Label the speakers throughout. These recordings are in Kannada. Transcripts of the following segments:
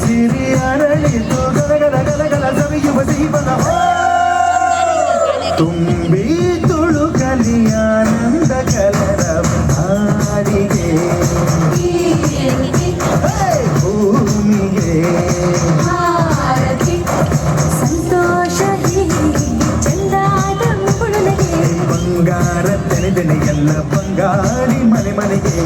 Speaker 1: ಸಿರಿ ಅರಳಿತು ಗಲಗಲ ಗಲಗಲ ಸವಿಯುವ ಜೀವನ ತುಂಬಿ ತುಳುಕಲಿ ಆನಂದ ಕಲರವ ಹಾಡಿಗೆ ಭೂಮಿಗೆ
Speaker 2: ಸಂತೋಷ ಚಂದಾದ ಮುಗುಳುನಗೆ
Speaker 1: ಬಂಗಾರ ತೆನೆದೆನೆ ಎಲ್ಲ ಬಂಗಾಳಿ ಮನೆ ಮನೆಗೆ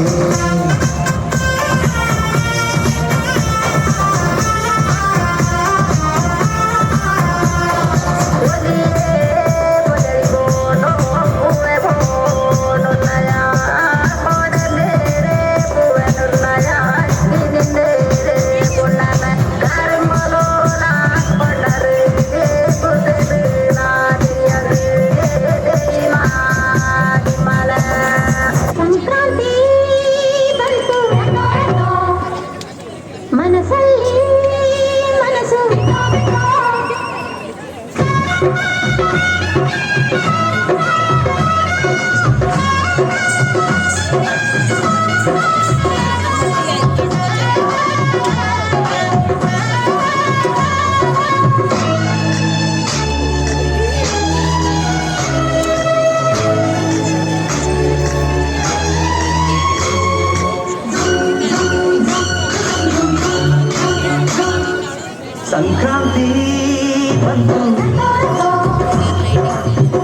Speaker 1: ಸಂಕ್ರಾಂತಿ ಬಂತು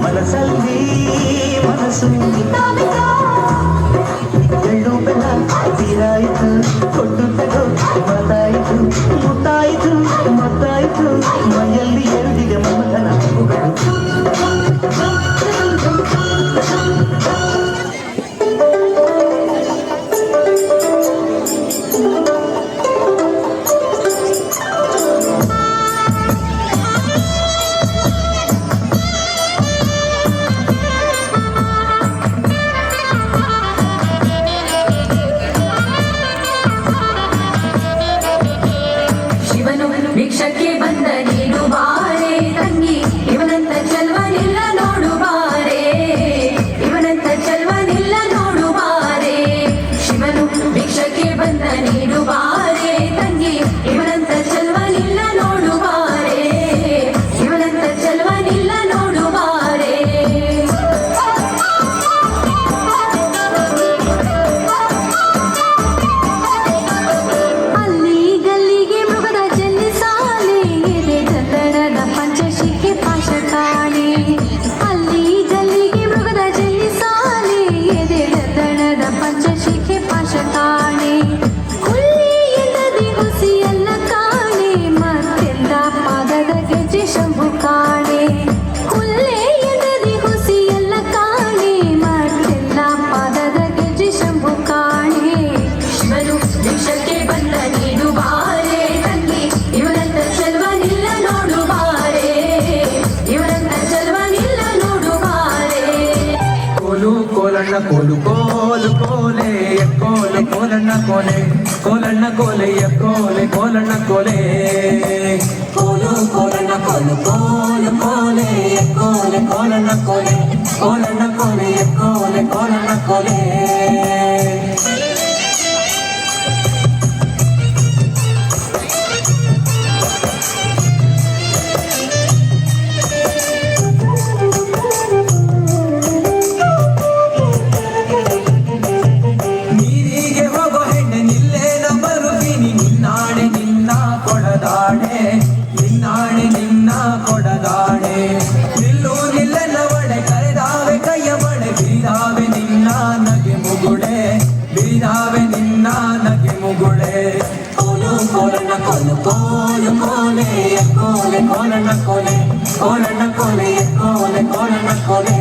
Speaker 1: ಮನಸ್ಸಲ್ಲಿ ಮನಸ್ಸು ಎಳ್ಳು ಬೆಲ್ಲ ತೀರಾಯಿತು ಕೊಟ್ಟು ತಗೋ ಮತ್ತಾಯಿತು ಮುತ್ತಾಯಿತು ಮತ್ತಾಯಿತು ಮೈಯಲ್ಲಿ ಎರಡಿಗೆ ಮಮತನ
Speaker 2: ಭಿಕ್ಷಕ್ಕೆ ಬಂದ ನೀನು ಬಾರೆ ತಂಗಿ ಇವನಂತ ಚಲ್ವನಿಲ್ಲ ನೋಡು ಬಾರೆ ಇವನಂತ ಚಲ್ವನಿಲ್ಲ ನೋಡು ಬಾರೆ ಶಿವನು ಭಿಕ್ಷಕ್ಕೆ ಬಂದ ನೀನು ಬಾರೆ ತಂಗಿ ಇವನಂತ ಚಲ್ವನಿಲ್ಲ ನೋಡು ಬಾರೆ ಇವನಂತ ಚಲ್ವನಿಲ್ಲ ನೋಡು ಬಾರೆ ಅಲ್ಲಿ ಗಲ್ಲಿಗೆ ಮೃಗದ ಪಂಚಶಿಖೆ ಪಾಶ ಕಾಣೆ ಅಲ್ಲಿ ಗಲ್ಲಿಗೆ ಮೃಗದ ಜಲ್ಲಿ ಸಾಲೆ ಎದೆ ದಣದ ಪಂಚಶಿಖೆ ಪಾಶ ಕಾಣೆ ಹುಲ್ಲಿ ಎನ್ನದಿ ಹುಸಿಯಲ್ಲ ಕಾಣೆ ಮತ್ತೆಲ್ಲ ಪಾದದ ಗೆಜ್ಜೆ ಶಂಭು ಕಾಣೆ ಹುಲ್ಲೆ ಎನ್ನದಿ ಹುಸಿಯಲ್ಲ ಕಾಣೆ ಮತ್ತೆಲ್ಲ ಪಾದದ ಗೆಜ್ಜೆ ಶಂಭು ಕಾಣೆ ಶಿವನು ಭಿಕ್ಷಕ್ಕೆ ಬಂದ ನೀನು ಬಾರೆ ತಂಗಿ ಇವನಂತ ಚಲ್ವನಿಲ್ಲ ನೋಡು ಬಾರೆ ಇವನಂತ ಚಲ್ವನಿಲ್ಲ ನೋಡು ಬಾರೆ
Speaker 1: ಕೋಲು ಕೋಲಣ್ಣ ಕೋಲು ಕೋಲು ಕೋಲೆ ಕೋಲೆ ಕೋಲಣ್ಣ ಕೋಲೆ ಕೋಲಣ್ಣ ಕೋಲೆ ಕೋಲೆ ಕೋಲಣ್ಣ ಕೋಲೆ ಕೋಲು ಕೋಲಣ್ಣ ಕೋಲು ಕೋಲು ಕೋಲೆ ಕೋಲೆ ಕೋಲಣ್ಣ ಕೋಲೆ ಕೋಲಣ್ಣ ಕೋಲೆ ಕೋಲೆ ಕೋಲಣ್ಣ ಕೋಲೆ ನಿನ್ನಾಣೆ ನಿನ್ನ ಕೊಡದಾಣೆ ನಿಲ್ಲು ನಿಲ್ಲನ ಒಡೆ ಕರೆದಾವೆ ಕೈಯ ಬಡೆ ಬೀರಾವೆ ನಿನ್ನ ನಗೆ ಮುಗುಡೆ ಬೀರಾವೆ ನಿನ್ನ ನಗೆ ಮುಗುಡೆ ಕೋಲು ಕೋಲಣ್ಣ ಕೋಲು ಕೋಲು ಕೋಲೆ ಕೋಲೆ ಕೋಲಣ್ಣ ಕೋಲೆ ಕೋಲಣ್ಣ ಕೋಲೆ ಕೋಲೆ ಕೋಲಣ್ಣ ಕೋಲೆ